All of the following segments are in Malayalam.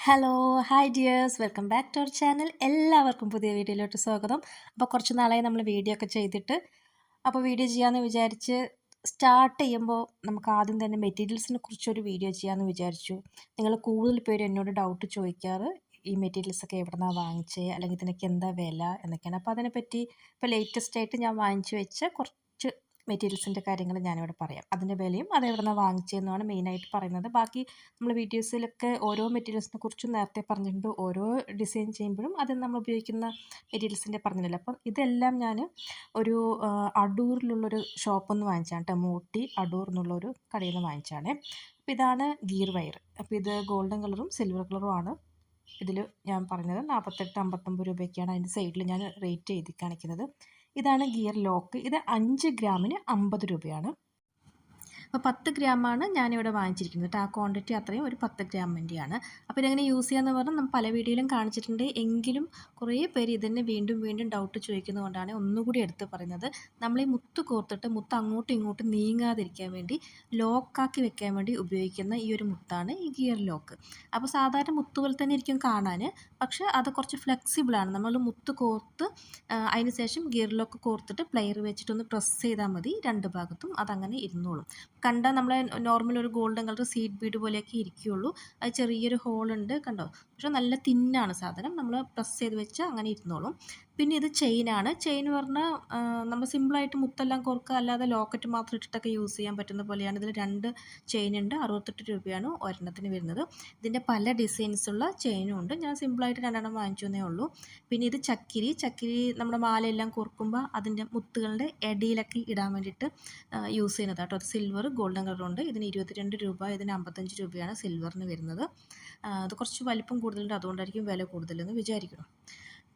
Hello hi dears welcome back to our channel. എല്ലാവർക്കും പുതിയ വീഡിയോയിലോട്ട് സ്വാഗതം. അപ്പോൾ കുറച്ച് നാളായി നമ്മൾ വീഡിയോ ഒക്കെ ചെയ്തിട്ട് വീഡിയോ ചെയ്യാമെന്ന് വിചാരിച്ച് സ്റ്റാർട്ട് ചെയ്യുമ്പോൾ നമുക്ക് ആദ്യം തന്നെ മെറ്റീരിയൽസിനെ കുറിച്ചൊരു വീഡിയോ ചെയ്യാമെന്ന് വിചാരിച്ചു. നിങ്ങൾ കൂടുതൽ പേര് എന്നോട് ഡൗട്ട് ചോദിക്കാറ് ഈ മെറ്റീരിയൽസൊക്കെ എവിടെ നിന്നാണ് വാങ്ങിച്ചത്, അല്ലെങ്കിൽ ഇതിനൊക്കെ എന്താ വില എന്നൊക്കെയാണ്. അപ്പോൾ അതിനെപ്പറ്റി ഇപ്പോൾ ലേറ്റസ്റ്റ് ആയിട്ട് ഞാൻ വാങ്ങിച്ചു വെച്ച കുറച്ച് മെറ്റീരിയൽസിൻ്റെ കാര്യങ്ങൾ ഞാനിവിടെ പറയാം. അതിൻ്റെ വിലയും അത് എവിടെ നിന്നാണ് വാങ്ങിച്ചതെന്നാണ് മെയിനായിട്ട് പറയുന്നത്. ബാക്കി നമ്മൾ വീഡിയോസിലൊക്കെ ഓരോ മെറ്റീരിയൽസിനെ കുറിച്ചും നേരത്തെ പറഞ്ഞിട്ടുണ്ട്. ഓരോ ഡിസൈൻ ചെയ്യുമ്പോഴും അത് നമ്മൾ ഉപയോഗിക്കുന്ന മെറ്റീരിയൽസിൻ്റെ പറഞ്ഞില്ല. അപ്പം ഇതെല്ലാം ഞാൻ ഒരു അടൂറിലുള്ളൊരു ഷോപ്പിൽ നിന്ന് വാങ്ങിച്ചാണ് കേട്ടോ. മൂട്ടി അടൂർ എന്നുള്ളൊരു കടയിൽ നിന്ന് വാങ്ങിച്ചാണ്. അപ്പോൾ ഇതാണ് ഗിയർ വയർ. അപ്പോൾ ഇത് ഗോൾഡൻ കളറും സിൽവർ കളറും ആണ് ഇതിൽ ഞാൻ പറഞ്ഞത്. 48-59 രൂപയ്ക്കാണ് അതിൻ്റെ സൈഡിൽ ഞാൻ റേറ്റ് എഴുതി കാണിക്കുന്നത്. ഇതാണ് ഗിയർ ലോക്ക്. ഇത് 5 ഗ്രാമിന് 50 രൂപയാണ്. അപ്പോൾ 10 ഗ്രാമാണ് ഞാനിവിടെ വാങ്ങിച്ചിരിക്കുന്നത്. ആ ക്വാണ്ടിറ്റി അത്രയും ഒരു 10 ഗ്രാമിൻ്റെയാണ്. അപ്പോൾ ഇതെങ്ങനെ യൂസ് ചെയ്യാമെന്ന് പറഞ്ഞാൽ നമ്മൾ പല വീഡിയോയിലും കാണിച്ചിട്ടുണ്ട്. എങ്കിലും കുറേ പേര് ഇതിനെ വീണ്ടും വീണ്ടും ഡൗട്ട് ചോദിക്കുന്നതുകൊണ്ടാണ് ഒന്നുകൂടി എടുത്ത് പറയുന്നത്. നമ്മൾ ഈ മുത്ത് കോർത്തിട്ട് മുത്ത് അങ്ങോട്ടും ഇങ്ങോട്ടും നീങ്ങാതിരിക്കാൻ വേണ്ടി ലോക്കാക്കി വെക്കാൻ വേണ്ടി ഉപയോഗിക്കുന്ന ഈ ഒരു മുത്താണ് ഈ ഗിയർ ലോക്ക്. അപ്പോൾ സാധാരണ മുത്ത് പോലെ തന്നെ ഇരിക്കും കാണാൻ, പക്ഷേ അത് കുറച്ച് ഫ്ലെക്സിബിളാണ്. നമ്മൾ മുത്ത് കോർത്ത് അതിന് ശേഷം ഗിയർ ലോക്ക് കോർത്തിട്ട് പ്ലെയർ വെച്ചിട്ടൊന്ന് പ്രസ് ചെയ്താൽ മതി. രണ്ട് ഭാഗത്തും അതങ്ങനെ ഇരുന്നോളും. കണ്ടാൽ നമ്മളെ നോർമൽ ഒരു ഗോൾഡൻ കളർ സീഡ് ബീഡ് പോലെയൊക്കെ ഇരിക്കുകയുള്ളൂ. അത് ചെറിയൊരു ഹോളുണ്ട് കണ്ടോ. പക്ഷെ നല്ല തിന്നാണ് സാധനം. നമ്മൾ പ്രസ് ചെയ്ത് വെച്ചാൽ അങ്ങനെ ഇരുന്നോളും. പിന്നെ ഇത് ചെയിനാണ്. ചെയിൻ പറഞ്ഞാൽ നമ്മൾ സിമ്പിളായിട്ട് മുത്തെല്ലാം കോർക്കുക, അല്ലാതെ ലോക്കറ്റ് മാത്രം ഇട്ടിട്ടൊക്കെ യൂസ് ചെയ്യാൻ പറ്റുന്ന പോലെയാണ്. ഇതിൽ 2 ചെയിനുണ്ട്. 68 രൂപയാണ് ഒരെണ്ണത്തിന് വരുന്നത്. ഇതിൻ്റെ പല ഡിസൈൻസുള്ള ചെയിനും ഉണ്ട്. ഞാൻ സിമ്പിളായിട്ട് 2 വാങ്ങിച്ചു എന്നേ ഉള്ളൂ. പിന്നെ ഇത് ചക്കിരി നമ്മുടെ മാലയെല്ലാം കോർക്കുമ്പോൾ അതിൻ്റെ മുത്തുകളുടെ ഇടയിലൊക്കെ ഇടാൻ വേണ്ടിയിട്ട് യൂസ് ചെയ്യുന്നത് കേട്ടോ. അത് സിൽവർ ഗോൾഡൻ കളറുണ്ട്. ഇതിന് 22 രൂപ, ഇതിന് 55 രൂപയാണ് സിൽവറിന് വരുന്നത്. അത് കുറച്ച് വലിപ്പം കൂടുതലുണ്ട്, അതുകൊണ്ടായിരിക്കും വില കൂടുതലെന്ന് വിചാരിക്കണം.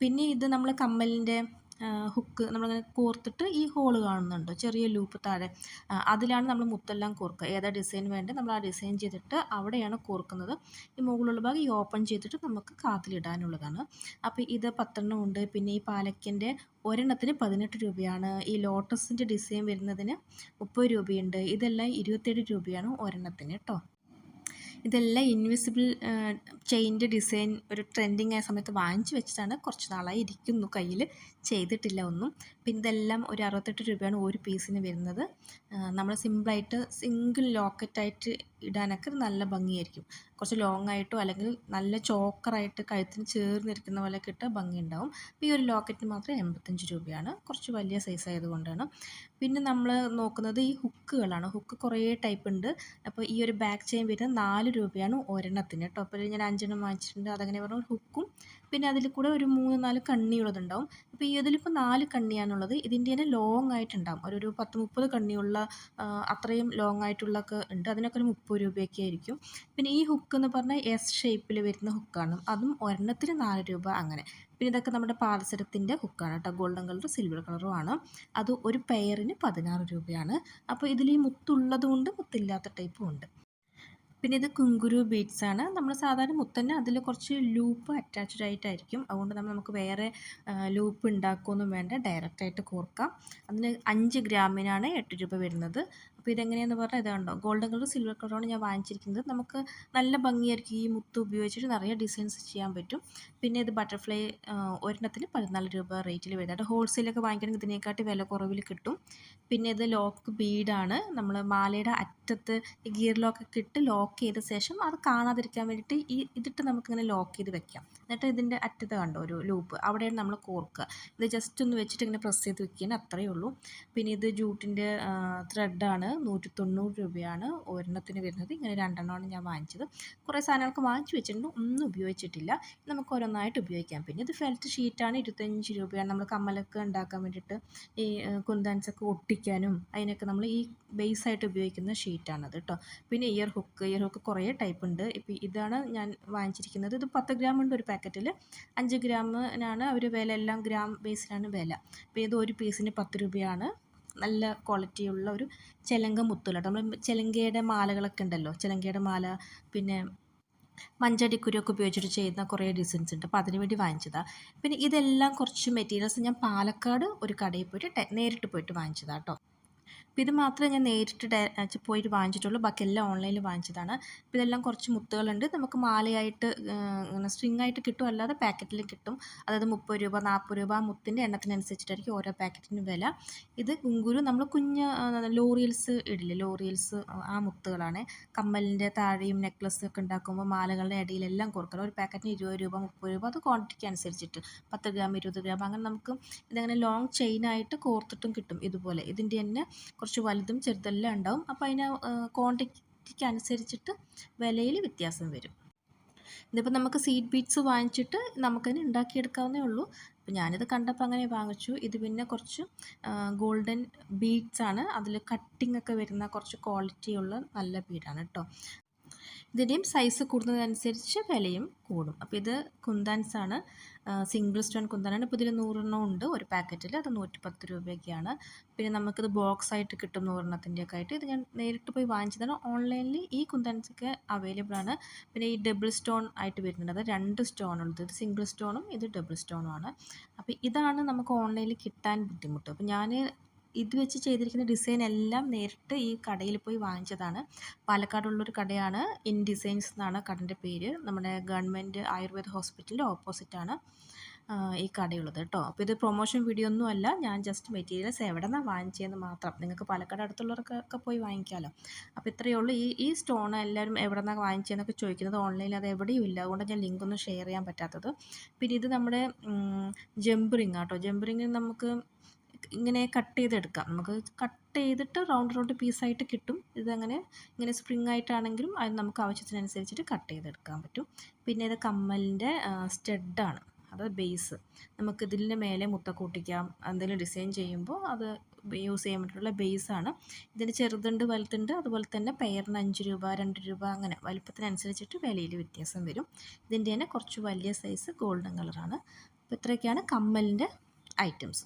പിന്നെ ഇത് നമ്മൾ കമ്മലിൻ്റെ ഹുക്ക് നമ്മളിങ്ങനെ കോർത്തിട്ട് ഈ ഹോള് കാണുന്നുണ്ട്, ചെറിയ ലൂപ്പ് താഴെ, അതിലാണ് നമ്മൾ മുത്തെല്ലാം കോർക്കുക. ഏതാ ഡിസൈൻ വേണ്ടത് നമ്മൾ ആ ഡിസൈൻ ചെയ്തിട്ട് അവിടെയാണ് കോർക്കുന്നത്. ഈ മുകളിലുള്ള ഭാഗം ഈ ഓപ്പൺ ചെയ്തിട്ട് നമുക്ക് കാതിലിടാനുള്ളതാണ്. അപ്പോൾ ഇത് 10 ഉണ്ട്. പിന്നെ ഈ പാലക്കിൻ്റെ ഒരെണ്ണത്തിന് 18 രൂപയാണ്. ഈ ലോട്ടസിൻ്റെ ഡിസൈൻ വരുന്നതിന് 30 രൂപയുണ്ട്. ഇതെല്ലാം 27 രൂപയാണ് ഒരെണ്ണത്തിന് കേട്ടോ. ഇതെല്ലാം ഇൻവിസിബിൾ ചെയിൻ്റെ ഡിസൈൻ ഒരു ട്രെൻഡിങ് ആയ സമയത്ത് വാങ്ങിച്ചു വെച്ചിട്ടാണ്. കുറച്ച് നാളായി ഇരിക്കുന്നു കയ്യിൽ, ചെയ്തിട്ടില്ല ഒന്നും. പിന്നെ ഇതെല്ലാം ഒരു 68 രൂപയാണ് ഒരു പീസിന് വരുന്നത്. നമ്മൾ സിമ്പിളായിട്ട് സിംഗിൾ ലോക്കറ്റായിട്ട് ഇടാനൊക്കെ നല്ല ഭംഗിയായിരിക്കും. കുറച്ച് ലോങ് ആയിട്ടോ അല്ലെങ്കിൽ നല്ല ചോക്കറായിട്ട് കഴുത്തിന് ചേർന്നിരിക്കുന്ന പോലെയൊക്കെ ഇട്ടാൽ ഭംഗിയുണ്ടാവും. അപ്പോൾ ഈ ഒരു ലോക്കറ്റിന് മാത്രം 85 രൂപയാണ്. കുറച്ച് വലിയ സൈസ് ആയതുകൊണ്ടാണ്. പിന്നെ നമ്മൾ നോക്കുന്നത് ഈ ഹുക്കുകളാണ്. ഹുക്ക് കുറേ ടൈപ്പ് ഉണ്ട്. അപ്പോൾ ഈ ഒരു ബാക്ക് ചെയിൻ വരുന്നത് 4 രൂപയാണ് ഒരെണ്ണത്തിന് കേട്ടോ. അപ്പോൾ ഞാൻ 5 വാങ്ങിച്ചിട്ടുണ്ട്. അതങ്ങനെ പറഞ്ഞാൽ ഹുക്കും പിന്നെ അതിൽ കൂടെ ഒരു 3-4 കണ്ണിയുള്ളതുണ്ടാവും. അപ്പോൾ ഈ ഇതിലിപ്പോൾ 4 കണ്ണിയാണുള്ളത്. ഇതിൻ്റെ തന്നെ ലോങ് ആയിട്ടുണ്ടാവും. ഒരു 10-30 കണ്ണിയുള്ള അത്രയും ലോങ് ആയിട്ടുള്ളതൊക്കെ ഉണ്ട്. അതിനൊക്കെ ഒരു 30 രൂപയൊക്കെ ആയിരിക്കും. പിന്നെ ഈ ഹുക്ക് എന്ന് പറഞ്ഞാൽ എസ് ഷേപ്പിൽ വരുന്ന ഹുക്കാണ്. അതും ഒരെണ്ണത്തിന് 4 രൂപ അങ്ങനെ. പിന്നെ ഇതൊക്കെ നമ്മുടെ പാദസരത്തിൻ്റെ ഹുക്കാണ് കേട്ടോ. ഗോൾഡൻ കളറും സിൽവർ കളറും ആണ്. അത് ഒരു പെയറിന് 16 രൂപയാണ്. അപ്പോൾ ഇതിൽ ഈ മുത്തുള്ളത് കൊണ്ട് മുത്തില്ലാത്ത ടൈപ്പും ഉണ്ട്. പിന്നെ ഇത് കുങ്കുരു ബീഡ്സ് ആണ്. നമ്മൾ സാധാരണ മുത്തന്നെ അതിൽ കുറച്ച് ലൂപ്പ് അറ്റാച്ച്ഡ് ആയിട്ടായിരിക്കും. അതുകൊണ്ട് നമുക്ക് വേറെ ലൂപ്പ് ഉണ്ടാക്കുകയൊന്നും വേണ്ട, ഡയറക്റ്റായിട്ട് കോർക്കാം. അതിന് 5 ഗ്രാമിനാണ് 8 രൂപ വരുന്നത്. അപ്പോൾ ഇതെങ്ങനെയാണെന്ന് പറഞ്ഞാൽ ഇതാണ്ടോ, ഗോൾഡൻ കളർ സിൽവർ കളറാണ് ഞാൻ വാങ്ങിച്ചിരിക്കുന്നത്. നമുക്ക് നല്ല ഭംഗിയായിരിക്കും ഈ മുത്ത് ഉപയോഗിച്ചിട്ട് നിറയെ ഡിസൈൻസ് ചെയ്യാൻ പറ്റും. പിന്നെ ഇത് ബട്ടർഫ്ലൈ ഒരെണ്ണത്തിന് 14 രൂപ റേറ്റിൽ വരുന്നുണ്ട്. ഹോൾസെയിലൊക്കെ വാങ്ങിക്കണമെങ്കിൽ ഇതിനെക്കാട്ടി വില കുറവിൽ കിട്ടും. പിന്നെ ഇത് ലോക്ക് ബീഡാണ്. നമ്മൾ മാലയുടെ അറ്റത്ത് ഈ ഗിയർ ലോക്കൊക്കെ ഇട്ട് ലോക്ക് ചെയ്ത ശേഷം അത് കാണാതിരിക്കാൻ വേണ്ടിയിട്ട് ഇതിട്ട് നമുക്കിങ്ങനെ ലോക്ക് ചെയ്ത് വെക്കാം. എന്നിട്ട് ഇതിൻ്റെ അറ്റത്ത് കണ്ടോ ഒരു ലൂപ്പ്, അവിടെയാണ് നമ്മൾ കോർക്കുക. ഇത് ജസ്റ്റ് ഒന്ന് വെച്ചിട്ട് ഇങ്ങനെ പ്രസ് ചെയ്ത് വെക്കാൻ അത്രയേ ഉള്ളൂ. പിന്നെ ഇത് ജൂട്ടിൻ്റെ ത്രെഡാണ്. 190 രൂപയാണ് ഒരെണ്ണത്തിന് വരുന്നത്. ഇങ്ങനെ 2 ഞാൻ വാങ്ങിച്ചത്. കുറേ സാധനങ്ങൾക്ക് വാങ്ങിച്ചു വെച്ചിട്ടുണ്ട്, ഒന്നും ഉപയോഗിച്ചിട്ടില്ല. നമുക്ക് ഓരോന്നായിട്ട് ഉപയോഗിക്കാം. പിന്നെ ഇത് ഫെൽറ്റ് ഷീറ്റാണ്. 25 രൂപയാണ്. നമ്മൾ കമ്മലൊക്കെ ഉണ്ടാക്കാൻ വേണ്ടിയിട്ട് ഈ കുന്താൻസൊക്കെ ഒട്ടിക്കാനും അതിനൊക്കെ നമ്മൾ ഈ ബേസായിട്ട് ഉപയോഗിക്കുന്ന ഷീറ്റാണത് കേട്ടോ. പിന്നെ ഇയർ ഹുക്ക് കുറേ ടൈപ്പ് ഉണ്ട്. ഇപ്പോൾ ഇതാണ് ഞാൻ വാങ്ങിച്ചിരിക്കുന്നത്. ഇത് 10 ഗ്രാം ഉണ്ട് ഒരു പാക്കറ്റിൽ. 5 ഗ്രാമിനാണ് അവർ വില, എല്ലാം ഗ്രാം ബേസിലാണ് വില. അപ്പോൾ ഇത് ഒരു പീസിന് 10 രൂപയാണ്. നല്ല ക്വാളിറ്റിയുള്ള ഒരു ചിലങ്ക മുത്തുള്ള, നമ്മൾ ചിലങ്കയുടെ മാലകളൊക്കെ ഉണ്ടല്ലോ, ചിലങ്കയുടെ മാല പിന്നെ മഞ്ചടിക്കുരിയൊക്കെ ഉപയോഗിച്ചിട്ട് ചെയ്യുന്ന കുറേ ഡിസൈൻസ് ഉണ്ട്. അപ്പോൾ അതിന് വേണ്ടി വാങ്ങിച്ചതാണ്. പിന്നെ ഇതെല്ലാം കുറച്ച് മെറ്റീരിയൽസ് ഞാൻ പാലക്കാട് ഒരു കടയിൽ പോയിട്ട് നേരിട്ട് പോയിട്ട് വാങ്ങിച്ചതാണ് കേട്ടോ. അപ്പോൾ ഇത് മാത്രമേ ഞാൻ നേരിട്ട് പോയിട്ട് വാങ്ങിച്ചിട്ടുള്ളൂ. ബാക്കി എല്ലാം ഓൺലൈനിൽ വാങ്ങിച്ചതാണ്. അപ്പോൾ ഇതെല്ലാം കുറച്ച് മുത്തുകളുണ്ട്. നമുക്ക് മാലയായിട്ട് ഇങ്ങനെ സ്ട്രിങ് ആയിട്ട് കിട്ടും, അല്ലാതെ പാക്കറ്റിലും കിട്ടും. അതായത് 30 രൂപ 40 രൂപ ആ മുത്തിൻ്റെ എണ്ണത്തിനനുസരിച്ചിട്ടായിരിക്കും ഓരോ പാക്കറ്റിന് വില. ഇത് ഗുങ്കുരു നമ്മൾ കുഞ്ഞ് ലോറിയൽസ് ഇടില്ലേ, ലോറിയൽസ് ആ മുത്തുകളാണ്. കമ്മലിൻ്റെ താഴെയും നെക്ലസ് ഒക്കെ ഉണ്ടാക്കുമ്പോൾ മാലകളുടെ ഇടയിലെല്ലാം കൊടുക്കണം. ഒരു പാക്കറ്റിന് 20 രൂപ 30 രൂപ, അത് ക്വാണ്ടിറ്റിക്ക് അനുസരിച്ചിട്ട് 10 ഗ്രാം 20 ഗ്രാം അങ്ങനെ നമുക്ക് ഇതങ്ങനെ ലോങ് ചെയിനായിട്ട് കോർത്തിട്ടും കിട്ടും. ഇതുപോലെ ഇതിൻ്റെ തന്നെ കുറച്ച് വലുതും ചെറുതെല്ലാം ഉണ്ടാവും. അപ്പോൾ അതിന് ക്വാണ്ടിറ്റിക്ക് അനുസരിച്ചിട്ട് വിലയിൽ വ്യത്യാസം വരും. ഇതിപ്പോൾ നമുക്ക് സീഡ് ബീഡ്സ് വാങ്ങിച്ചിട്ട് നമുക്കതിന് ഉണ്ടാക്കിയെടുക്കാവുന്നേ ഉള്ളൂ. അപ്പോൾ ഞാനിത് കണ്ടപ്പോൾ അങ്ങനെ വാങ്ങിച്ചു. ഇത് പിന്നെ കുറച്ച് ഗോൾഡൻ ബീഡ്സ് ആണ്. അതിൽ കട്ടിംഗ് ഒക്കെ വരുന്ന കുറച്ച് ക്വാളിറ്റിയുള്ള നല്ല ബീഡാണ് കേട്ടോ. ഇതിൻ്റെയും സൈസ് കൂടുന്നതനുസരിച്ച് വിലയും കൂടും. അപ്പോൾ ഇത് കുന്താൻസാണ്, സിംഗിൾ സ്റ്റോൺ കുന്താനാണ്. ഇപ്പോൾ ഇതിൽ 100 എണ്ണം ഉണ്ട് ഒരു പാക്കറ്റിൽ. അത് 110 രൂപയൊക്കെയാണ്. പിന്നെ നമുക്കിത് ബോക്സ് ആയിട്ട് കിട്ടും 100 എണ്ണത്തിൻ്റെയൊക്കെ ആയിട്ട്. ഇത് ഞാൻ നേരിട്ട് പോയി വാങ്ങിച്ചതാണ്. ഓൺലൈനിൽ ഈ കുന്താൻസൊക്കെ അവൈലബിൾ ആണ്. പിന്നെ ഈ ഡബിൾ സ്റ്റോൺ ആയിട്ട് വരുന്നുണ്ട്. അത് 2 സ്റ്റോൺ ഉള്ളത്. ഇത് സിംഗിൾ സ്റ്റോണും ഇത് ഡബിൾ സ്റ്റോണും ആണ്. അപ്പോൾ ഇതാണ് നമുക്ക് ഓൺലൈനിൽ കിട്ടാൻ ബുദ്ധിമുട്ട്. അപ്പോൾ ഞാൻ ഇത് വെച്ച് ചെയ്തിരിക്കുന്ന ഡിസൈൻ എല്ലാം നേരിട്ട് ഈ കടയിൽ പോയി വാങ്ങിച്ചതാണ്. പാലക്കാടുള്ളൊരു കടയാണ്. ഇൻ ഡിസൈൻസ് എന്നാണ് കടൻ്റെ പേര്. നമ്മുടെ ഗവൺമെൻറ് ആയുർവേദ ഹോസ്പിറ്റലിൻ്റെ ഓപ്പോസിറ്റാണ് ഈ കടയുള്ളത് കേട്ടോ. അപ്പോൾ ഇത് പ്രൊമോഷൻ വീഡിയോ ഒന്നും അല്ല. ഞാൻ ജസ്റ്റ് മെറ്റീരിയൽസ് എവിടെ നിന്നാണ് വാങ്ങിച്ചതെന്ന് മാത്രം. നിങ്ങൾക്ക് പാലക്കാട് അടുത്തുള്ളവർക്കൊക്കെ പോയി വാങ്ങിക്കാമല്ലോ. അപ്പോൾ ഇത്രയേ ഉള്ളൂ. ഈ സ്റ്റോൺ എല്ലാവരും എവിടെ നിന്നാണ് വാങ്ങിച്ചതെന്നൊക്കെ ചോദിക്കുന്നത്. ഓൺലൈനിൽ അത് എവിടെയും ഇല്ല. അതുകൊണ്ട് ഞാൻ ലിങ്കൊന്നും ഷെയർ ചെയ്യാൻ പറ്റാത്തത്. പിന്നെ ഇത് നമ്മുടെ ജംബറിങ് കേട്ടോ. ജംബറിങ് നമുക്ക് ഇങ്ങനെ കട്ട് ചെയ്തെടുക്കാം. നമുക്ക് കട്ട് ചെയ്തിട്ട് റൗണ്ട് പീസായിട്ട് കിട്ടും. ഇതങ്ങനെ ഇങ്ങനെ സ്പ്രിങ് ആയിട്ടാണെങ്കിലും അത് നമുക്ക് ആവശ്യത്തിനനുസരിച്ചിട്ട് കട്ട് ചെയ്തെടുക്കാൻ പറ്റും. പിന്നെ ഇത് കമ്മലിൻ്റെ സ്റ്റഡാണ്, അത് ബേസ്. നമുക്ക് ഇതിൻ്റെ മേലെ മുത്തൊക്കെ ഒട്ടിക്കാം. എന്തെങ്കിലും ഡിസൈൻ ചെയ്യുമ്പോൾ അത് യൂസ് ചെയ്യാൻ വേണ്ടിയിട്ടുള്ള ബേസാണ്. ഇതിന് ചെറുതുണ്ട് വലുതുണ്ട്. അതുപോലെ തന്നെ പെയറിന് 5 രൂപ 2 രൂപ അങ്ങനെ വലിപ്പത്തിനനുസരിച്ചിട്ട് വിലയിൽ വ്യത്യാസം വരും. ഇതിൻ്റെ തന്നെ കുറച്ച് വലിയ സൈസ് ഗോൾഡൻ കളറാണ്. അപ്പോൾ ഇത്രയൊക്കെയാണ് കമ്മലിൻ്റെ ഐറ്റംസ്.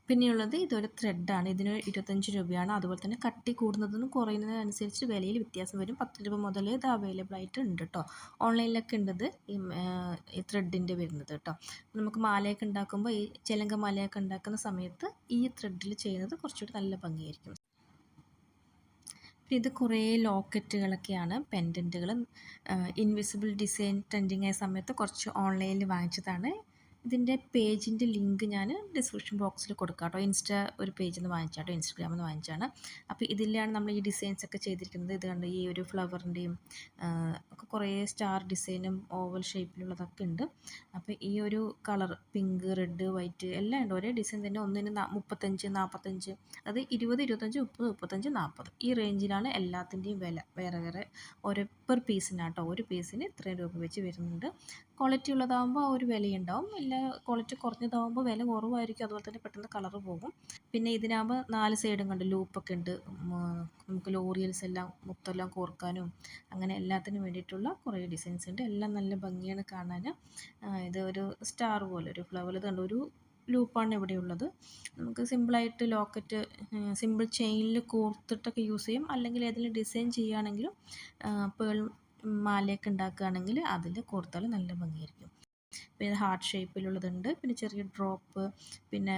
പിന്നെയുള്ളത് ഇതൊരു ത്രെഡാണ്. ഇതിന് 25 രൂപയാണ്. അതുപോലെ തന്നെ കട്ടി കൂടുന്നതിനും കുറയുന്നതിനനുസരിച്ച് വിലയിൽ വ്യത്യാസം വരും. 10 രൂപ മുതൽ ഇത് അവൈലബിൾ ആയിട്ട് ഉണ്ട് കേട്ടോ. ഓൺലൈനിലൊക്കെ ഉണ്ട് ഈ ത്രെഡിൻ്റെ വരുന്നത് കേട്ടോ. നമുക്ക് മാലയൊക്കെ ഉണ്ടാക്കുമ്പോൾ ഈ ചിലങ്ക മാലയൊക്കെ ഉണ്ടാക്കുന്ന സമയത്ത് ഈ ത്രെഡിൽ ചെയ്യുന്നത് കുറച്ചുകൂടി നല്ല ഭംഗിയായിരിക്കും. ഇത് കുറേ ലോക്കറ്റുകളൊക്കെയാണ്, പെൻഡൻറ്റുകൾ. ഇൻവിസിബിൾ ഡിസൈൻ ട്രെൻഡിങ് ആയ സമയത്ത് കുറച്ച് ഓൺലൈനിൽ വാങ്ങിച്ചതാണ്. ഇതിൻ്റെ പേജിൻ്റെ ലിങ്ക് ഞാൻ ഡിസ്ക്രിപ്ഷൻ ബോക്സിൽ കൊടുക്കാം കേട്ടോ. ഒരു പേജിൽ നിന്ന് വാങ്ങിച്ചാട്ടോ, ഇൻസ്റ്റഗ്രാമിൽ നിന്ന് വാങ്ങിച്ചാണ്. അപ്പോൾ ഇതിലാണ് നമ്മൾ ഈ ഡിസൈൻസ് ഒക്കെ ചെയ്തിരിക്കുന്നത്. ഇത് കണ്ട് ഈ ഒരു ഫ്ലവറിൻ്റെയും ഒക്കെ കുറേ സ്റ്റാർ ഡിസൈനും ഓവൽ ഷേപ്പിലുള്ളതൊക്കെ ഉണ്ട്. അപ്പോൾ ഈ ഒരു കളർ പിങ്ക് റെഡ് വൈറ്റ് എല്ലാം ഉണ്ട്. ഒരേ ഡിസൈൻ തന്നെ. ഒന്നിന് 35 45, അത് 20 25 30 35 40 ഈ റേഞ്ചിലാണ് എല്ലാത്തിൻ്റെയും വില. വേറെ വേറെ ഓരോ പെർ പീസിനാട്ടോ. ഒരു പീസിന് ഇത്രയും രൂപ വെച്ച് വരുന്നുണ്ട്. ക്വാളിറ്റി ഉള്ളതാകുമ്പോൾ ഒരു വിലയുണ്ടാവും. ഇല്ല ക്വാളിറ്റി കുറഞ്ഞതാകുമ്പോൾ വില കുറവായിരിക്കും. അതുപോലെ തന്നെ പെട്ടെന്ന് കളറ് പോകും. പിന്നെ ഇതിനാകുമ്പോൾ 4 സൈഡും കണ്ട് ലൂപ്പൊക്കെ ഉണ്ട്. നമുക്ക് ലോറിയൽസ് എല്ലാം മുത്തെല്ലാം കോർക്കാനും അങ്ങനെ എല്ലാത്തിനും വേണ്ടിയിട്ടുള്ള കുറേ ഡിസൈൻസ് ഉണ്ട്. എല്ലാം നല്ല ഭംഗിയാണ് കാണാൻ. ഇത് ഒരു സ്റ്റാർ പോലെ ഒരു ഫ്ലവർ ഇത് കണ്ട് ഒരു ലൂപ്പാണ് ഇവിടെയുള്ളത്. നമുക്ക് സിമ്പിളായിട്ട് ലോക്കറ്റ് സിമ്പിൾ ചെയിനിൽ കോർത്തിട്ടൊക്കെ യൂസ് ചെയ്യും. അല്ലെങ്കിൽ ഏതെങ്കിലും ഡിസൈൻ ചെയ്യുകയാണെങ്കിലും പേൾ മാലയൊക്കെ ഉണ്ടാക്കുകയാണെങ്കിൽ അതിൽ കോർത്താൽ നല്ല ഭംഗിയായിരിക്കും. പിന്നെ ഹാർട്ട് ഷേപ്പിലുള്ളതുണ്ട്. പിന്നെ ചെറിയ ഡ്രോപ്പ്, പിന്നെ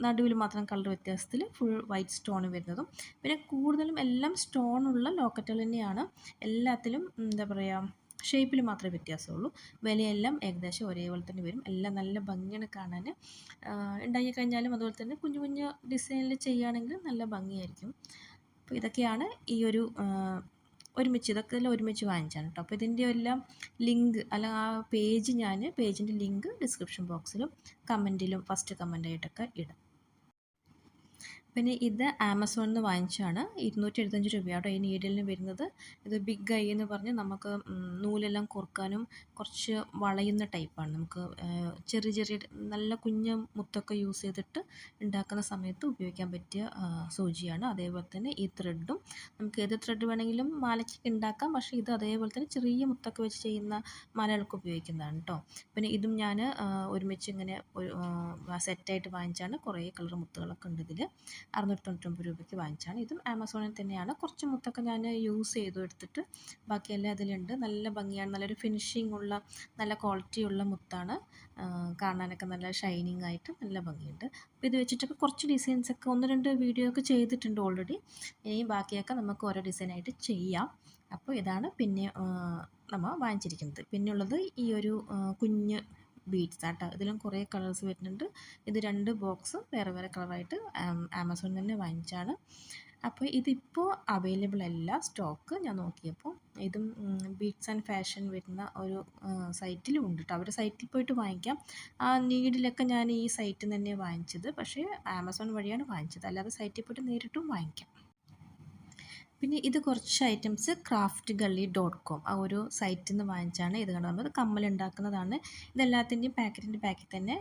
നടുവിൽ മാത്രം കളർ വ്യത്യാസത്തിൽ ഫുൾ വൈറ്റ് സ്റ്റോൺ വരുന്നതും. പിന്നെ കൂടുതലും എല്ലാം സ്റ്റോണുള്ള ലോക്കറ്റുകൾ തന്നെയാണ്. എല്ലാത്തിലും എന്താ പറയുക, ഷേപ്പിൽ മാത്രമേ വ്യത്യാസമുള്ളൂ. വിലയെല്ലാം ഏകദേശം ഒരേപോലെ തന്നെ വരും. എല്ലാം നല്ല ഭംഗിയാണ് കാണാൻ. ഉണ്ടാക്കി കഴിഞ്ഞാലും അതുപോലെ തന്നെ കുഞ്ഞു കുഞ്ഞു ഡിസൈനിൽ ചെയ്യുകയാണെങ്കിൽ നല്ല ഭംഗിയായിരിക്കും. അപ്പോൾ ഇതൊക്കെയാണ് ഈ ഒരു ഇതൊക്കെ എല്ലാം ഒരുമിച്ച് വാങ്ങിച്ചാണ് കേട്ടോ. അപ്പോൾ ഇതിൻ്റെ എല്ലാം ലിങ്ക് അല്ല ആ പേജ് പേജിൻ്റെ ലിങ്ക് ഡിസ്ക്രിപ്ഷൻ ബോക്സിലും കമൻറ്റിലും ഫസ്റ്റ് കമൻ്റായിട്ടൊക്കെ ഇടാം. പിന്നെ ഇത് ആമസോണിൽ നിന്ന് വാങ്ങിച്ചാണ്. 275 രൂപയാണ് ഈ നീഡിലിന് വരുന്നത്. ഇത് ബിഗ് ഐ എന്ന് പറഞ്ഞ് നമുക്ക് നൂലെല്ലാം കോർക്കാനും കുറച്ച് വളയുന്ന ടൈപ്പാണ്. നമുക്ക് ചെറിയ നല്ല കുഞ്ഞ് മുത്തൊക്കെ യൂസ് ചെയ്തിട്ട് ഉണ്ടാക്കുന്ന സമയത്ത് ഉപയോഗിക്കാൻ പറ്റിയ സൂചിയാണ്. അതേപോലെ തന്നെ ഈ ത്രെഡും നമുക്ക് ഏത് ത്രെഡ് വേണമെങ്കിലും മാലയ്ക്ക് ഉണ്ടാക്കാം. പക്ഷേ ഇത് അതേപോലെ തന്നെ ചെറിയ മുത്തൊക്കെ വെച്ച് ചെയ്യുന്ന മാലകൾക്ക് ഉപയോഗിക്കുന്നതാണ് കേട്ടോ. പിന്നെ ഇതും ഞാൻ ഒരുമിച്ച് ഇങ്ങനെ സെറ്റായിട്ട് വാങ്ങിച്ചാണ്. കുറേ കളർ മുത്തുകളൊക്കെ ഉണ്ട് ഇതിൽ. 699 രൂപയ്ക്ക് വാങ്ങിച്ചാണ്. ഇതും ആമസോണിൽ തന്നെയാണ്. കുറച്ച് മുത്തൊക്കെ ഞാൻ യൂസ് ചെയ്തു എടുത്തിട്ട് ബാക്കിയെല്ലാം അതിലുണ്ട്. നല്ല ഭംഗിയാണ്, നല്ലൊരു ഫിനിഷിംഗ് ഉള്ള നല്ല ക്വാളിറ്റിയുള്ള മുത്താണ്. കാണാനൊക്കെ നല്ല ഷൈനിങ് ആയിട്ട് നല്ല ഭംഗിയുണ്ട്. അപ്പോൾ ഇത് വെച്ചിട്ടൊക്കെ കുറച്ച് ഡിസൈൻസൊക്കെ 1-2 വീഡിയോ ഒക്കെ ചെയ്തിട്ടുണ്ട് ഓൾറെഡി. ഇനി ബാക്കിയൊക്കെ നമുക്ക് ഓരോ ഡിസൈനായിട്ട് ചെയ്യാം. അപ്പോൾ ഇതാണ് പിന്നെ നമ്മൾ വാങ്ങിച്ചിരിക്കുന്നത്. പിന്നെയുള്ളത് ഈ ഒരു കുഞ്ഞ് ബീഡ്സ് ആട്ടോ. ഇതിലും കുറേ കളേഴ്സ് വരുന്നുണ്ട്. ഇത് 2 ബോക്സ് വേറെ വേറെ കളറായിട്ട് ആമസോണിൽ തന്നെ വാങ്ങിച്ചാണ്. അപ്പോൾ ഇതിപ്പോൾ അവൈലബിൾ അല്ല സ്റ്റോക്ക്. ഞാൻ നോക്കിയപ്പോൾ ഇതും ബീഡ്സ് ആൻഡ് ഫാഷൻ വരുന്ന ഒരു സൈറ്റിലും ഉണ്ട് കേട്ടോ. അവരുടെ സൈറ്റിൽ പോയിട്ട് വാങ്ങിക്കാം. ആ നീഡിലൊക്കെ ഞാൻ ഈ സൈറ്റിൽ നിന്ന് തന്നെ വാങ്ങിച്ചത്. പക്ഷേ ആമസോൺ വഴിയാണ് വാങ്ങിച്ചത്, അല്ലാതെ സൈറ്റിൽ പോയിട്ട് നേരിട്ടും വാങ്ങിക്കാം. പിന്നെ ഇത് കുറച്ച് ഐറ്റംസ് craftgully.com ആ ഒരു സൈറ്റിൽ നിന്ന് വാങ്ങിച്ചാണ്. ഇത് കണ്ടത് നമ്മൾ കമ്മലുണ്ടാക്കുന്നതാണ്. ഇതെല്ലാത്തിൻ്റെയും പാക്കറ്റിൻ്റെ ബാക്കിൽ തന്നെ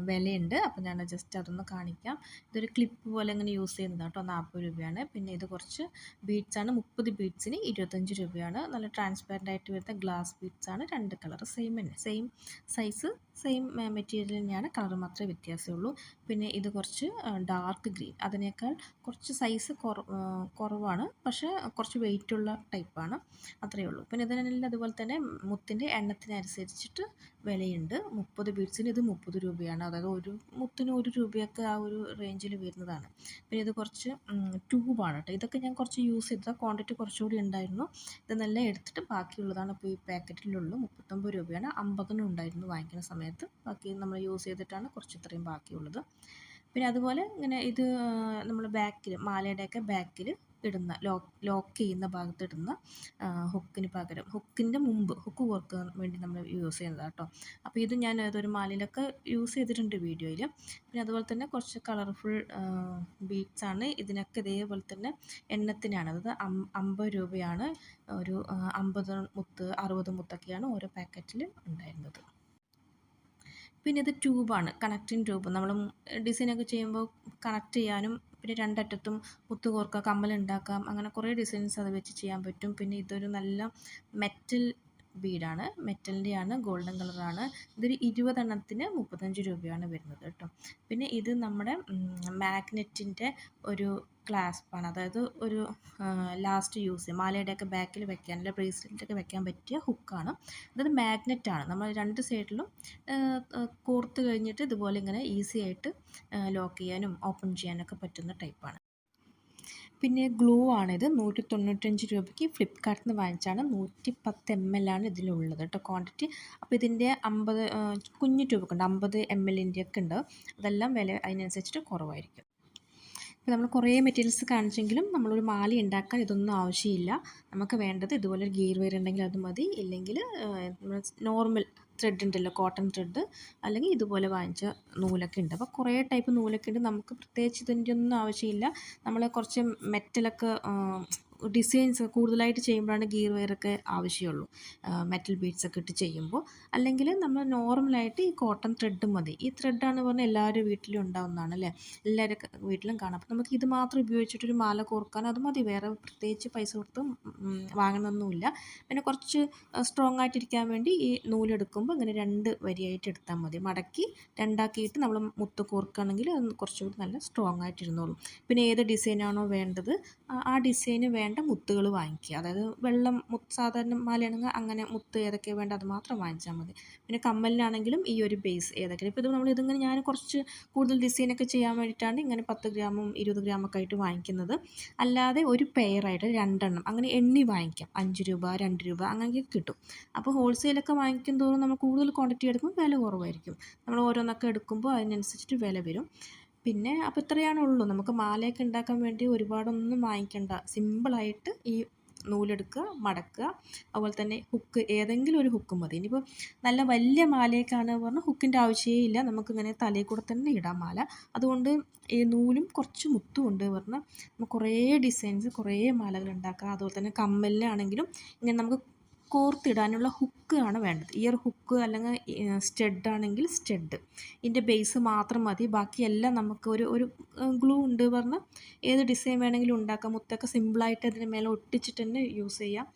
വിലയുണ്ട്. അപ്പോൾ ഞാൻ ജസ്റ്റ് അതൊന്ന് കാണിക്കാം. ഇതൊരു ക്ലിപ്പ് പോലെ ഇങ്ങനെ യൂസ് ചെയ്യുന്നത് കേട്ടോ. 40 രൂപയാണ്. പിന്നെ ഇത് കുറച്ച് ബീഡ്സാണ്. 30 ബീഡ്സിന് 25 രൂപയാണ്. നല്ല ട്രാൻസ്പെറൻ്റ് ആയിട്ട് വരുന്ന ഗ്ലാസ് ബീഡ്സാണ്. 2 കളർ സെയിം തന്നെ, സെയിം സൈസ്, സെയിം മെറ്റീരിയൽ തന്നെയാണ്, കളർ മാത്രമേ വ്യത്യാസമുള്ളൂ. പിന്നെ ഇത് കുറച്ച് ഡാർക്ക് ഗ്രീൻ, അതിനേക്കാൾ കുറച്ച് സൈസ് കുറവാണ്, പക്ഷേ കുറച്ച് വെയിറ്റുള്ള ടൈപ്പാണ്, അത്രയേ ഉള്ളൂ. പിന്നെ ഇതിനെല്ലാം അതുപോലെ തന്നെ മുത്തിൻ്റെ എണ്ണത്തിനനുസരിച്ചിട്ട് വിലയുണ്ട്. 30 ബീഡ്സിന് ഇത് 30 രൂപയാണ്. അതായത് ഒരു മുത്തിന് 1 രൂപയൊക്കെ ആ ഒരു റേഞ്ചിൽ വരുന്നതാണ്. പിന്നെ ഇത് കുറച്ച് ട്യൂബാണ് കേട്ടോ. ഇതൊക്കെ ഞാൻ കുറച്ച് യൂസ് ചെയ്തത്, ക്വാണ്ടിറ്റി കുറച്ചുകൂടി ഉണ്ടായിരുന്നു. ഇതെല്ലാം എടുത്തിട്ട് ബാക്കിയുള്ളതാണ് ഇപ്പോൾ ഈ പാക്കറ്റിലുള്ളൂ. 39 രൂപയാണ്. 50 ഉണ്ടായിരുന്നു വാങ്ങിക്കുന്ന സമയത്ത്. ബാക്കി നമ്മൾ യൂസ് ചെയ്തിട്ടാണ് കുറച്ച് ഇത്രയും ബാക്കിയുള്ളത്. പിന്നെ അതുപോലെ ഇങ്ങനെ ഇത് നമ്മൾ ബാക്കിൽ മാലയുടെയൊക്കെ ബാക്കിൽ ഇടുന്ന ലോക്ക് ചെയ്യുന്ന ഭാഗത്ത് ഇടുന്ന ഹുക്കിന് പകരം, ഹുക്കിൻ്റെ മുമ്പ് ഹുക്ക് കോർക്കാൻ വേണ്ടി നമ്മൾ യൂസ് ചെയ്യുന്നത് കേട്ടോ. അപ്പോൾ ഇത് ഞാൻ അതൊരു മാലയിലൊക്കെ യൂസ് ചെയ്തിട്ടുണ്ട് വീഡിയോയിൽ. പിന്നെ അതുപോലെ തന്നെ കുറച്ച് കളർഫുൾ ബീഡ്സാണ്. ഇതിനൊക്കെ ഇതേപോലെ തന്നെ എണ്ണത്തിനാണ്, അതായത് 50 രൂപയാണ്. ഒരു 50 മുത്ത് 60 മുത്തൊക്കെയാണ് ഓരോ പാക്കറ്റിൽ ഉണ്ടായിരുന്നത്. പിന്നെ ഇത് ട്യൂബാണ്, കണക്റ്റിംഗ് ട്യൂബ്. നമ്മൾ ഡിസൈനൊക്കെ ചെയ്യുമ്പോൾ കണക്ട് ചെയ്യാനും, പിന്നെ രണ്ടറ്റത്തും മുത്ത് കോർക്കാം, കമ്മലുണ്ടാക്കാം, അങ്ങനെ കുറേ ഡിസൈൻസ് അത് വെച്ച് ചെയ്യാൻ പറ്റും. പിന്നെ ഇതൊരു നല്ല മെറ്റൽ ബീഡാണ്, മെറ്റലിൻ്റെയാണ്, ഗോൾഡൻ കളറാണ്. ഇതൊരു 20 എണ്ണത്തിന് 35 രൂപയാണ് വരുന്നത് കേട്ടോ. പിന്നെ ഇത് നമ്മുടെ മാഗ്നറ്റിൻ്റെ ഒരു ക്ലാസ്പാണ്, അതായത് ഒരു ലാസ്റ്റ് യൂസ് ചെയ്യും മാലയുടെയൊക്കെ ബാക്കിൽ വെക്കാൻ, അല്ല ബ്രേസ്ലെറ്റൊക്കെ വെക്കാൻ പറ്റിയ ഹുക്കാണ്. അതായത് മാഗ്നറ്റാണ്. നമ്മൾ 2 സൈഡിലും കോർത്ത് കഴിഞ്ഞിട്ട് ഇതുപോലെ ഇങ്ങനെ ഈസി ആയിട്ട് ലോക്ക് ചെയ്യാനും ഓപ്പൺ ചെയ്യാനൊക്കെ പറ്റുന്ന ടൈപ്പാണ്. പിന്നെ ഗ്ലൂ ആണിത്. 195 രൂപയ്ക്ക് ഫ്ലിപ്കാർട്ടിൽ നിന്ന് വാങ്ങിച്ചാണ്. 110 ml ആണ് ഇതിലുള്ളത് കേട്ടോ ക്വാണ്ടിറ്റി. അപ്പോൾ ഇതിൻ്റെ 50 കുഞ്ഞു ട്യൂബൊക്കെ ഉണ്ട്, 50 ml ഒക്കെ ഉണ്ട്. അതെല്ലാം വില അതിനനുസരിച്ചിട്ട് കുറവായിരിക്കും. ഇപ്പോൾ നമ്മൾ കുറേ മെറ്റീരിയൽസ് കാണിച്ചെങ്കിലും നമ്മളൊരു മാല ഉണ്ടാക്കാൻ ഇതൊന്നും ആവശ്യമില്ല. നമുക്ക് വേണ്ടത് ഇതുപോലെ ഒരു ഗിയർ വയർ ഉണ്ടെങ്കിൽ അത് മതി. ഇല്ലെങ്കിൽ നോർമൽ ത്രെഡ് ഉണ്ടല്ലോ, കോട്ടൺ ത്രെഡ്, അല്ലെങ്കിൽ ഇതുപോലെ വാങ്ങിച്ച നൂലൊക്കെ ഉണ്ട്. അപ്പോൾ കുറേ ടൈപ്പ് നൂലൊക്കെ ഉണ്ട്. നമുക്ക് പ്രത്യേകിച്ച് ഇതിൻ്റെ ഒന്നും ആവശ്യമില്ല. നമ്മൾ കുറച്ച് മെറ്റലൊക്കെ ഡിസൈൻസ് കൂടുതലായിട്ട് ചെയ്യുമ്പോഴാണ് ഗിയർ വയറൊക്കെ ആവശ്യമുള്ളൂ, മെറ്റൽ ബീഡ്സൊക്കെ ഇട്ട് ചെയ്യുമ്പോൾ. അല്ലെങ്കിൽ നമ്മൾ നോർമലായിട്ട് ഈ കോട്ടൺ ത്രെഡ് മതി. ഈ ത്രെഡാണെന്ന് പറഞ്ഞാൽ എല്ലാവരും വീട്ടിലും ഉണ്ടാവുന്നതാണ് അല്ലേ, എല്ലാവരും വീട്ടിലും കാണാം. അപ്പോൾ നമുക്ക് ഇത് മാത്രം ഉപയോഗിച്ചിട്ടൊരു മാല കോർക്കാൻ അത് മതി, വേറെ പ്രത്യേകിച്ച് പൈസ കൊടുത്ത് വാങ്ങണമെന്നില്ല. പിന്നെ കുറച്ച് സ്ട്രോങ് ആയിട്ടിരിക്കാൻ വേണ്ടി ഈ നൂലെടുക്കുമ്പോൾ ഇങ്ങനെ 2 വരിയായിട്ട് എടുത്താൽ മതി. മടക്കി 2 ആക്കിയിട്ട് നമ്മൾ മുത്ത് കോർക്കുകയാണെങ്കിൽ അത് കുറച്ചുകൂടി നല്ല സ്ട്രോങ് ആയിട്ടിരുന്നോളും. പിന്നെ ഏത് ഡിസൈനാണോ വേണ്ടത് ആ ഡിസൈന് വേണ്ട മുത്തുകൾ വാങ്ങിക്കുക. അതായത് വെള്ളം മുത്ത്, സാധാരണ മാലയാണെങ്കിൽ അങ്ങനെ മുത്ത് ഏതൊക്കെയാണ് വേണ്ട അത് മാത്രം വാങ്ങിച്ചാൽ മതി. പിന്നെ കമ്മലിനാണെങ്കിലും ഈ ഒരു ബേസ് ഏതൊക്കെയാണ്. ഇപ്പോൾ ഇത് ഇതിങ്ങനെ ഞാൻ കുറച്ച് കൂടുതൽ ഡിസൈനൊക്കെ ചെയ്യാൻ വേണ്ടിയിട്ടാണ് ഇങ്ങനെ 10 ഗ്രാമും 20 ഗ്രാമൊക്കെ ആയിട്ട് വാങ്ങിക്കുന്നത്. അല്ലാതെ ഒരു പെയറായിട്ട് 2 എണ്ണം അങ്ങനെ എണ്ണി വാങ്ങിക്കാം. 5 രൂപ 2 രൂപ അങ്ങനെയൊക്കെ കിട്ടും. അപ്പോൾ ഹോൾസെയിലൊക്കെ വാങ്ങിക്കും തോറും നമ്മൾ കൂടുതൽ ക്വാണ്ടിറ്റി എടുക്കുമ്പോൾ വില കുറവായിരിക്കും. നമ്മൾ ഓരോന്നൊക്കെ എടുക്കുമ്പോൾ അതിനനുസരിച്ചിട്ട് വില വരും. പിന്നെ അപ്പോൾ ഇത്രയാണുള്ളൂ. നമുക്ക് മാലയൊക്കെ ഉണ്ടാക്കാൻ വേണ്ടി ഒരുപാടൊന്നും വാങ്ങിക്കണ്ട. സിമ്പിളായിട്ട് ഈ നൂലെടുക്കുക, മടക്കുക, അതുപോലെ തന്നെ ഹുക്ക്, ഏതെങ്കിലും ഒരു ഹുക്ക് മതി. ഇനിയിപ്പോൾ നല്ല വലിയ മാലയൊക്കെയാണ് പറഞ്ഞാൽ ഹുക്കിൻ്റെ ആവശ്യമേ ഇല്ല, നമുക്കിങ്ങനെ തലയിൽ കൂടെ തന്നെ ഇടാം മാല. അതുകൊണ്ട് ഈ നൂലും കുറച്ച് മുത്തും ഉണ്ട് പറഞ്ഞാൽ നമുക്ക് കുറേ ഡിസൈൻസ്, കുറേ മാലകൾ ഉണ്ടാക്കാം. അതുപോലെ തന്നെ കമ്മലിനാണെങ്കിലും ഇങ്ങനെ നമുക്ക് കോർത്തിടാനുള്ള ഹുക്ക് ആണ് വേണ്ടത്. ഇയർ ഹുക്ക് അല്ലെങ്കിൽ സ്റ്റഡ് ആണെങ്കിൽ സ്റ്റഡ്. ഇതിൻ്റെ ബേസ് മാത്രം മതി. ബാക്കിയെല്ലാം നമുക്ക് ഒരു ഗ്ലൂ ഉണ്ട് പറഞ്ഞാൽ ഏത് ഡിസൈൻ വേണമെങ്കിലും ഉണ്ടാക്കാം. മുത്തൊക്കെ സിമ്പിളായിട്ട് അതിന് മേലെ ഒട്ടിച്ചിട്ട് തന്നെ യൂസ് ചെയ്യാം.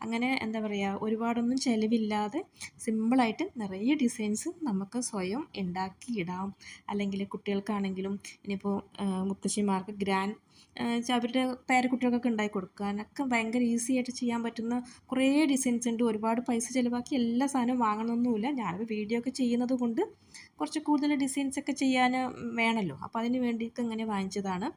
അങ്ങനെ എന്താ പറയുക, ഒരുപാടൊന്നും ചിലവില്ലാതെ സിമ്പിളായിട്ട് നിറയെ ഡിസൈൻസ് നമുക്ക് സ്വയം ഉണ്ടാക്കിയിടാം. അല്ലെങ്കിൽ കുട്ടികൾക്കാണെങ്കിലും ഇനിയിപ്പോൾ മുത്തശ്ശിമാർക്ക് അവരുടെ പേരക്കുട്ടികൾക്കൊക്കെ ഉണ്ടാക്കി കൊടുക്കാനൊക്കെ ഭയങ്കര ഈസി ആയിട്ട് ചെയ്യാൻ പറ്റുന്ന കുറേ ഡിസൈൻസ് ഉണ്ട്. ഒരുപാട് പൈസ ചിലവാക്കി എല്ലാ സാധനവും വാങ്ങണമെന്നൊന്നുമില്ല. ഞാനൊരു വീഡിയോ ഒക്കെ ചെയ്യുന്നത് കൊണ്ട് കുറച്ച് കൂടുതൽ ഡിസൈൻസൊക്കെ ചെയ്യാൻ വേണമല്ലോ. അപ്പോൾ അതിന് വേണ്ടിയിട്ട് ഇങ്ങനെ വാങ്ങിച്ചതാണ്.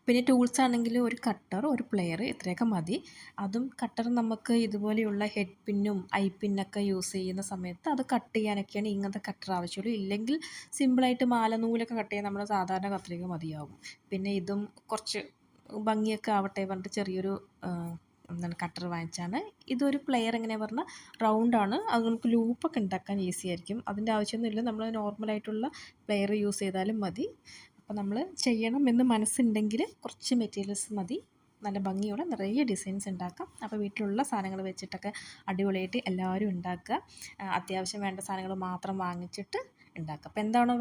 പിന്നെ ടൂൾസ് ആണെങ്കിൽ ഒരു കട്ടർ, ഒരു പ്ലെയർ, ഇത്രയൊക്കെ മതി. അതും കട്ടർ നമുക്ക് ഇതുപോലെയുള്ള ഹെഡ് പിന്നും ഐ പിന്നൊക്കെ യൂസ് ചെയ്യുന്ന സമയത്ത് അത് കട്ട് ചെയ്യാനൊക്കെയാണ് ഇങ്ങനത്തെ കട്ടർ ആവശ്യമുള്ളൂ. ഇല്ലെങ്കിൽ സിമ്പിളായിട്ട് നൂലൊക്കെ കട്ട് ചെയ്യാൻ നമ്മൾ സാധാരണ കത്രിക മതിയാവും. പിന്നെ ഇതും കുറച്ച് ഭംഗിയൊക്കെ ആവട്ടെ പറഞ്ഞിട്ട് ചെറിയൊരു കട്ടർ വാങ്ങിച്ചാണ്. ഇതൊരു പ്ലെയർ എങ്ങനെ പറഞ്ഞാൽ റൗണ്ടാണ്. അത് നമുക്ക് ലൂപ്പൊക്കെ ഉണ്ടാക്കാൻ ഈസി ആയിരിക്കും. അതിൻ്റെ ആവശ്യമൊന്നുമില്ല. നമ്മൾ നോർമലായിട്ടുള്ള പ്ലെയർ യൂസ് ചെയ്താലും മതി. അപ്പോൾ നമ്മൾ ചെയ്യണമെന്ന് മനസ്സുണ്ടെങ്കിൽ കുറച്ച് മെറ്റീരിയൽസ് മതി. നല്ല ഭംഗിയോടെ നിറയെ ഡിസൈൻസ് ഉണ്ടാക്കാം. അപ്പോൾ വീട്ടിലുള്ള സാധനങ്ങൾ വെച്ചിട്ടൊക്കെ അടിപൊളിയായിട്ട് എല്ലാവരും ഉണ്ടാക്കുക. അത്യാവശ്യം വേണ്ട സാധനങ്ങൾ മാത്രം വാങ്ങിച്ചിട്ട് ഉണ്ടാക്കുക. അപ്പോൾ എന്താണോ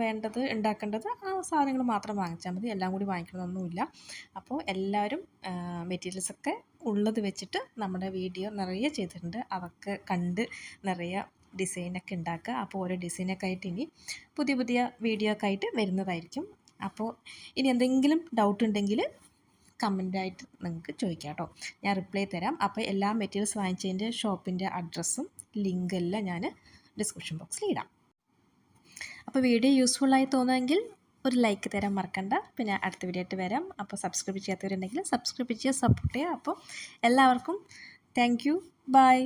ഉണ്ടാക്കേണ്ടത് ആ സാധനങ്ങൾ മാത്രം വാങ്ങിച്ചാൽ മതി. എല്ലാം കൂടി വാങ്ങിക്കണമെന്നൊന്നുമില്ല. അപ്പോൾ എല്ലാവരും മെറ്റീരിയൽസൊക്കെ ഉള്ളത് വെച്ചിട്ട് നമ്മുടെ വീഡിയോ നിറയെ ചെയ്തിട്ടുണ്ട്. അതൊക്കെ കണ്ട് നിറയെ ഡിസൈനൊക്കെ ഉണ്ടാക്കുക. അപ്പോൾ ഓരോ ഡിസൈനൊക്കെ ആയിട്ട് ഇനി പുതിയ വീഡിയോ ഒക്കെ ആയിട്ട് വരുന്നതായിരിക്കും. അപ്പോൾ ഇനി എന്തെങ്കിലും ഡൗട്ട് ഉണ്ടെങ്കിൽ കമൻ്റായിട്ട് നിങ്ങൾക്ക് ചോദിക്കാം കേട്ടോ, ഞാൻ റിപ്ലൈ തരാം. അപ്പോൾ എല്ലാ മെറ്റീരിയൽസ് വാങ്ങിച്ചതിൻ്റെ ഷോപ്പിൻ്റെ അഡ്രസ്സും ലിങ്കെല്ലാം ഞാൻ ഡിസ്ക്രിപ്ഷൻ ബോക്സിൽ ഇടാം. അപ്പോൾ വീഡിയോ യൂസ്ഫുള്ളായി തോന്നുമെങ്കിൽ ഒരു ലൈക്ക് തരാൻ മറക്കണ്ട. പിന്നെ അടുത്ത വീഡിയോ ആയിട്ട് വരാം. അപ്പോൾ സബ്സ്ക്രൈബ് ചെയ്യാത്തവരുണ്ടെങ്കിൽ സബ്സ്ക്രൈബ് ചെയ്യുക, സപ്പോർട്ട് ചെയ്യുക. അപ്പോൾ എല്ലാവർക്കും താങ്ക് യു, ബൈ.